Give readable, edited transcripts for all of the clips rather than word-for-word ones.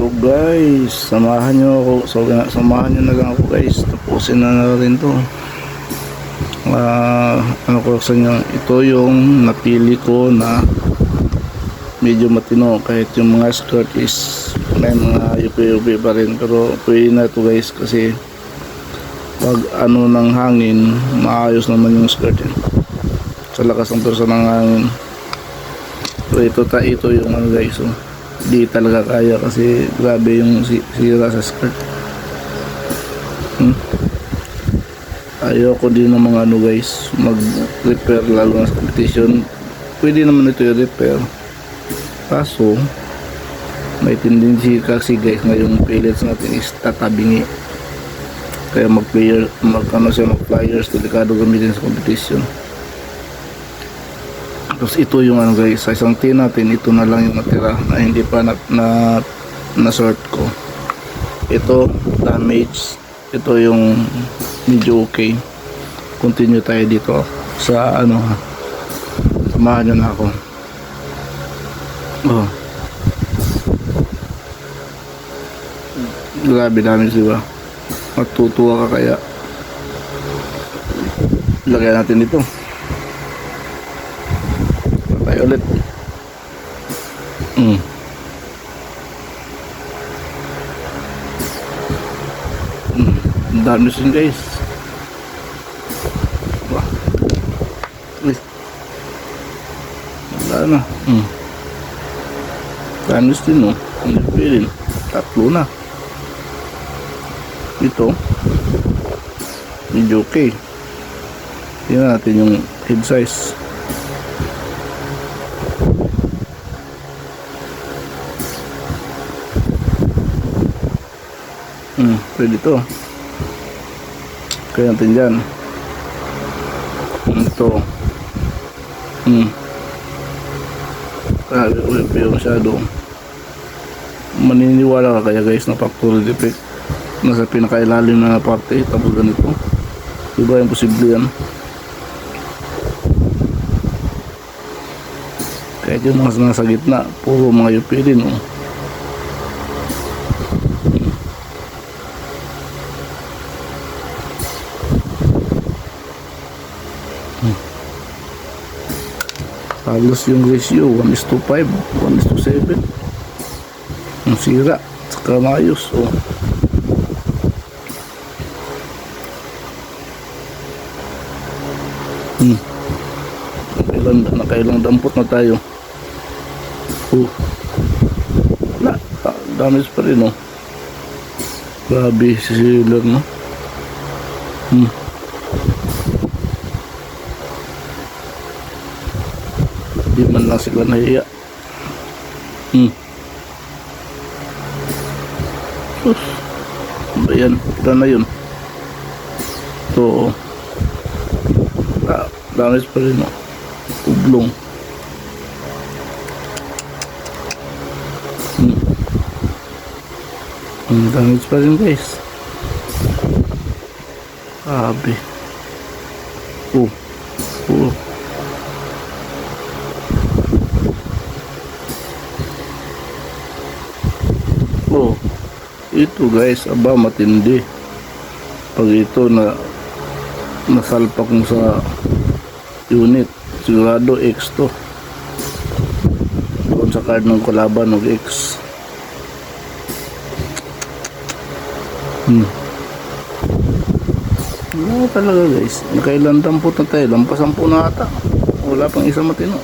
Hello guys, samahan nyo ako. Samahan nyo na lang ako guys. Tapusin na rin to. Ano ko sa inyo, ito yung napili ko na medyo matino. Kahit yung mga skirt is may mga yupi-yupi pa rin, pero pwede na ito guys, kasi pag ano ng hangin, maayos naman yung skirt eh. Sa lakas ng persa ng hangin. So ito yung ano guys, oh. Di talaga kaya kasi grabe yung sira sa skirt. Ayoko din ng mga ano guys, mag-repair lalo na sa competition. Pwede naman ito i-repair, kaso may tendency kasi guys na yung pellets natin is tatabingi, kaya mag-flyers delikado gamitin sa competition. Tapos ito yung ano guys, sa isang tin natin, ito na lang yung natira na hindi pa na sort ko. Ito damage, ito yung medyo okay. Continue tayo dito sa ano, samahan nyo na ako. Oh, grabe damage, diba? Matutuwa ka kaya. Lagyan natin dito tayo ulit. Ang dami sin guys. Wah, wala na. Dami sin, no? Hindi pwede. Tatlo na. Ito medyo okay. Tingnan natin yung head size. Pwede ito. Kaya natin dyan. Ito. Kaya ulit pa yung masyado. Maniniwala ka kaya guys na factory defect nasa pinakailalim na parte, tapos ganito. Diba yung posible yan? Kaya yung mga nasa gitna, puro mga yupi din, oh. Halos yung ratio 1:5, 1:7. Ang sira saka maayos, oh. Nakailang dampot na tayo. Wala, damage pa rin, oh. Grabe si sealer, no? Di man lang sila nahiya. Sus, ba yan? Kita na yun. Ito, damage pa rin, oh. Ublong. Damage pa rin guys. Grabe. Ito guys, aba matindi. Pag ito na nasalpak mo sa unit, sigurado X to. Doon sa card ng kalaban ng X. Wala talaga guys. Nakailan dampot na tayo, lampas 10 na ata. Wala pang isang matino.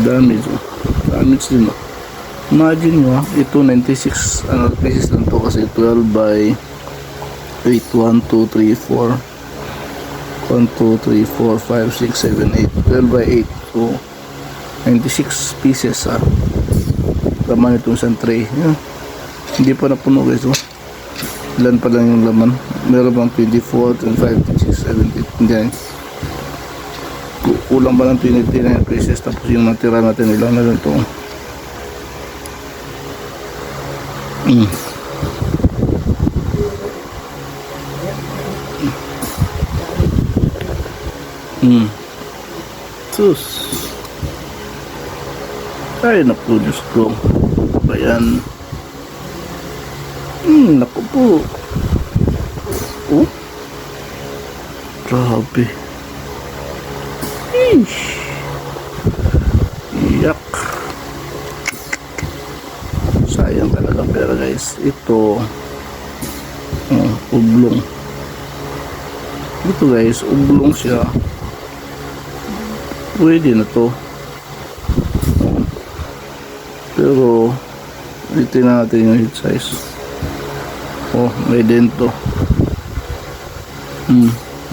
Damage, oh. Damage din, oh. Imagine nyo, ito 96 pieces lang to, kasi 12 by 8, 1, 2, 3, 4 1, 2, 3, 4, 5, 6, 7, 8 12 by 8, so 96 pieces, laman itong isang tray. Hindi pa napuno guys, oh. Ilan pa lang yung laman, meron bang 24, 25, 26, 17, hindi, kulang pa ng 29 pieces. Tapos yung natira natin, ilan na lang ito. Sus, Ay, naku, Diyos ko. Ba yan? Naku po. Oh, grabe. Ish. Yak. Sayang talaga pera guys. Ito ublong. Ito guys, ublong siya. Pwede na to. Pero tingnan natin yung head size. Oh, may dento.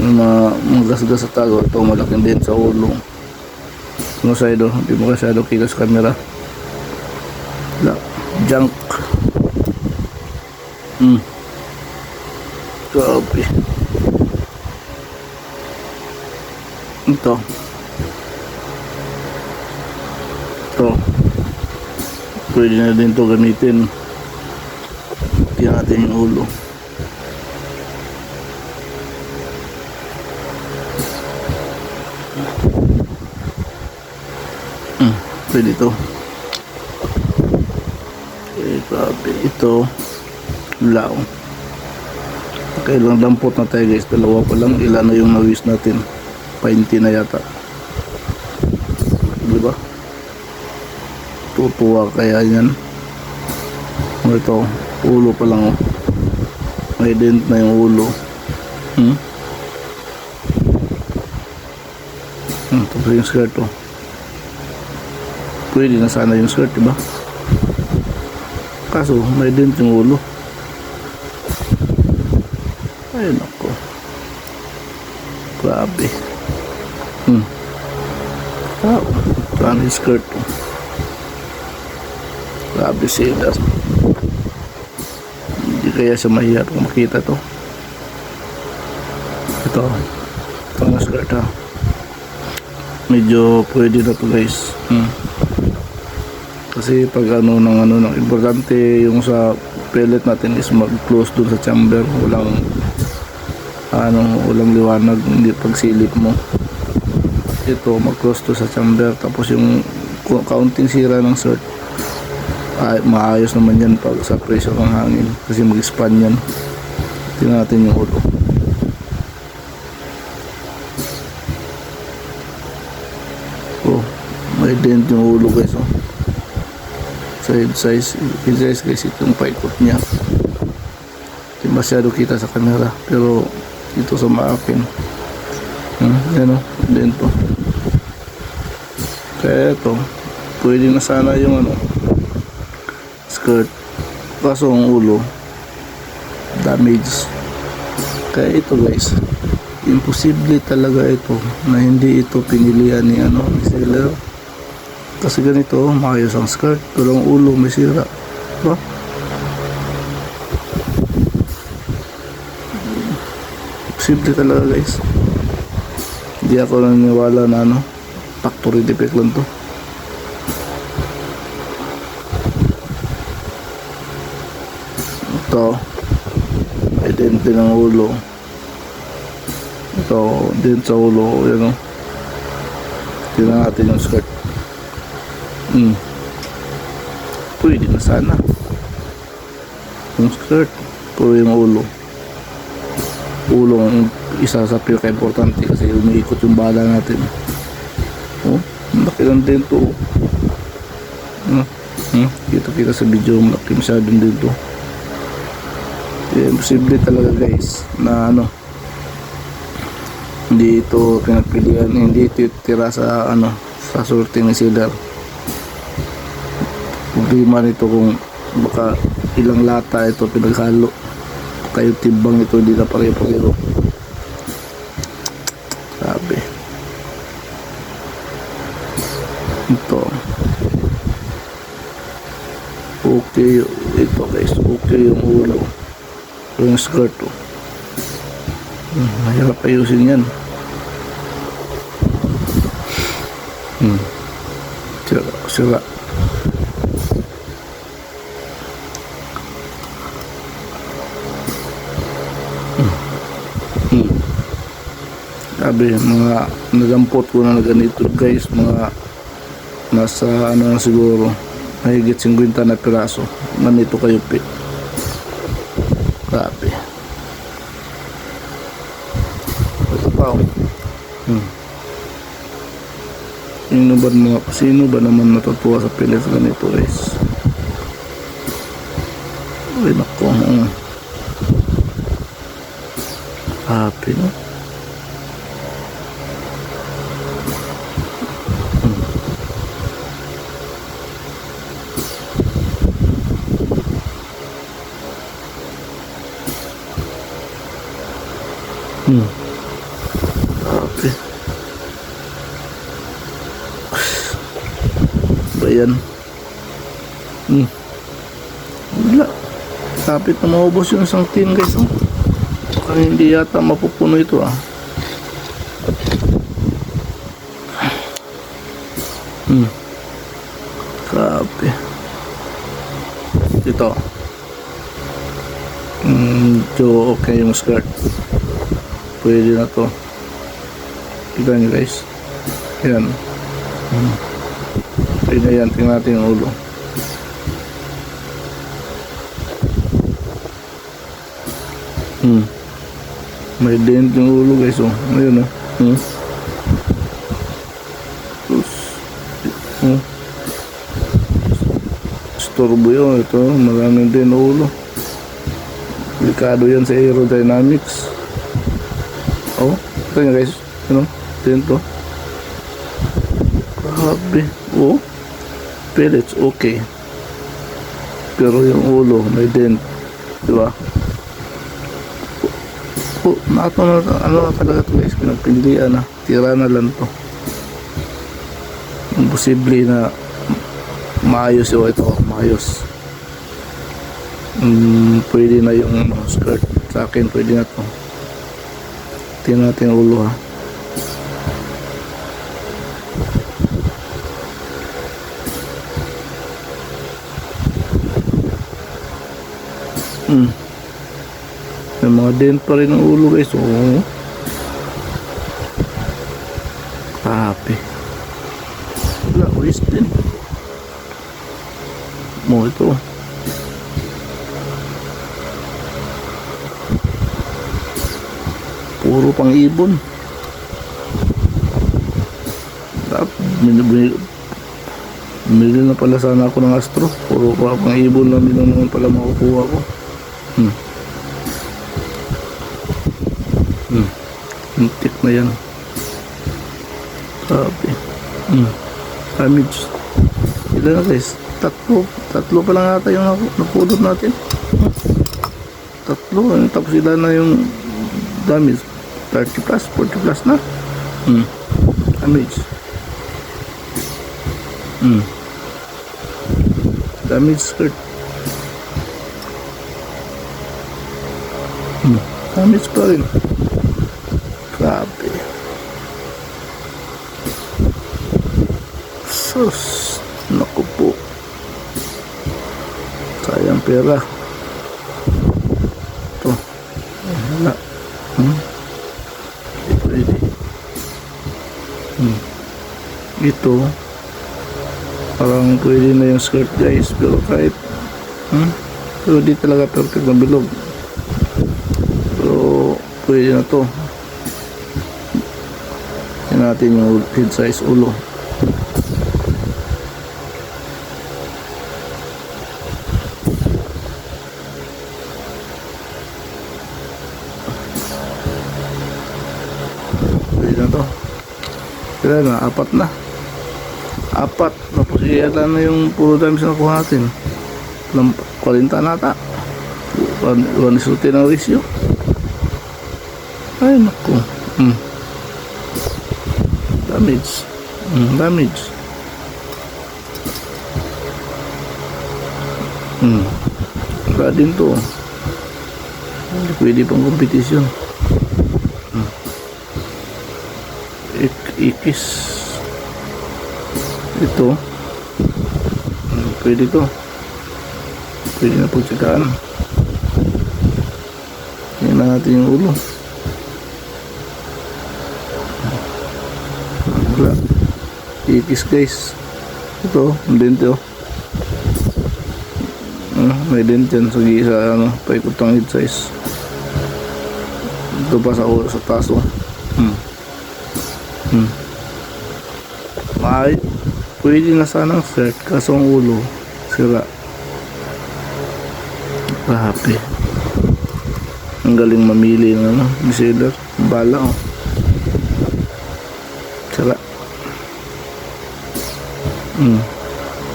Mga gas-gas sa tago. Ito malaking dent sa ulo. Ano side, hindi mo masyado kita sa camera. Junk. Grabe. Ito pwede na din to gamitin. Tingnan natin yung ulo. Pwede ito. Grabe. Ito lao. Kailang dampot na tayo guys. Dalawa pa lang. Ilan na yung nawis natin? 20 na yata. Diba? Tutuwa kaya yan. Ito. Ulo pa lang. May dent na yung ulo. Tapos yung skirt pwede na sana yung skirt, diba? Kaso may dent yung ulo. Ay nako, grabe. Saan yung skirt? Grabe sila. Hindi kaya siya mahirap kung makita to. Ito ang skirt medyo pwede na to guys. Kasi pag ng importante yung sa pellet natin is mag-close dun sa chamber. Walang liwanag, hindi pagsilip mo. Ito mag-close to sa chamber. Tapos yung counting sira ng shirt maayos naman yan pag sa pressure ng hangin kasi mag-expand yan. Tingnan natin yung ulo. May dent yung ulo guys. Sa head size guys, itong paikot niya hindi masyado kita sa camera pero ito sa maakin yan dento. Kaya ito pwede na sana yung skirt, kaso ang ulo damage. Kaya ito guys, imposible talaga ito na hindi ito pinilihan ni seller. Kasi ganito, maayos ang skirt, pero ang ulo may sira. Diba? Simple talaga guys. Hindi ako naniniwala na factory defect lang to. Ito, may dente ng ulo. Ito, dente sa ulo. Yan tingnan natin yung skirt. Pwede na sana yung skirt, pero yung ulo ang isa sa pinaka-importante kasi umiikot yung bala natin. Laki lang din to. Kita sa video, laki masyadong din to. Imposible talaga guys na hindi ito pinagpilihan, hindi ito tira sa sa sorting ni seller. Problema nito kung baka ilang lata ito pinaghalo, kayo timbang ito hindi na pareho-pareho. Sabi ito okay ito guys, okay yung ulo, yung skirt mahirap ayusin yan. Sira. Sabi, mga nadampot ko na ganito guys, mga nasa ano na siguro mahigit 50 na piraso. Ganito kayo pi. Grabe. Ito pa oh. Sino ba naman natutuwa sa pellets ganito guys? Uy nako. Happy no? Okay. Bayan. Wala. Tapit na maubos yung isang tin guys. Oh. Baka hindi yata mapupuno ito ah. Grabe. Ito. So okay yung skirt. Pwede na to. Kita nyo guys. Yan. Pwede na yan. Tingnan natin yung ulo. May dent yung ulo guys. Oh. Ayun oh. Storbo yun. Ito. Maraming din ulo. Delikado yan sa aerodynamics. Oh, ito nyo guys. Ano? Dito. Grabe. Oh. Pellets, okay. Pero yung ulo, may dent. Diba? Oh, ano na talaga ito guys. Pinagpilian na. Tira na lang to. Imposible na maayos yun ito. Maayos. Pwede na yung skirt. Sa akin, pwede na to. Tingnan natin yung ulo ha. May mga dent pa rin ang ulo guys. Oh. Happy. Wala, waste din. Mo ito. Puro pang ibon. Bumili na pala sana ako ng Astro. Puro pang ibon lang din naman pala makukuha ko. Intik na yan. Sabi. Damage. Ilan na guys? Tatlo pa lang ata yung napulot natin. Tatlo. Tapos ilan na yung damage. 30 plus, 40 plus na. Damage. Damage skirt. Damage pa rin. Grabe. Sus. Naku po. Sayang pera. Ito. Wala. Pwede. Ito. Parang pwede na yung skirt guys. Pero kahit pero di talaga perfect na bilog. Pero pwede na to. Yan natin yung head size ulo. Pwede na to. Kaya na, apat na. Apat. Tapos iyan na yung puro damage na nakuha natin. 40 na ata. 1:10 ang ratio. Ay naku. Damage. Damage. Wala din to. Hindi pwede pang kompetisyon. Ikis. Ito. Pwede to. Pwede na pagtsagaan. Tingnan natin yung ulo. Wala. Ikis guys. Ito, ang dente oh. May dente yan sa ano, paikot ng head size. Ito pa sa taso. Pwede na sanang set, kaso ang ulo sira. Happy. Ang galing mamili ng ano, seller. Bala oh. Sira.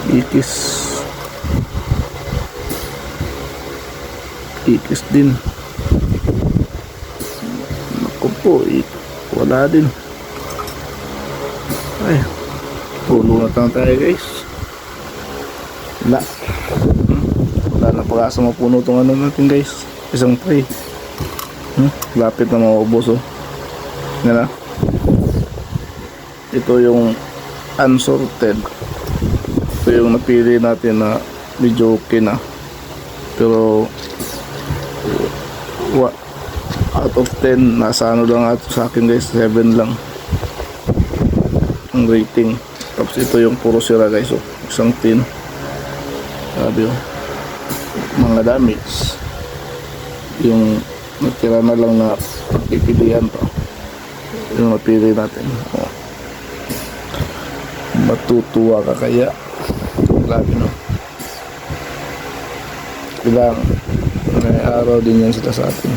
Ikis. Ikis din. Naku po, wala din. Ay, tulong na tayo guys. Wala. Wala na pag-asa mapuno itong ano natin guys. Isang tray. Lapit na maubos oh. Yan na. Ito yung unsorted. Ito yung napili natin na medyo okay na. Pero out of 10 nasa ano lang at sa akin guys, 7 lang ang rating. Tapos ito yung puro sira guys oh. Isang tin. Sabi oh, mga damage. Yung natira na lang na pipilian to, yung napili natin oh. Matutuwa ka kaya. Grabe no. Ilang may araw din yan sila sa atin.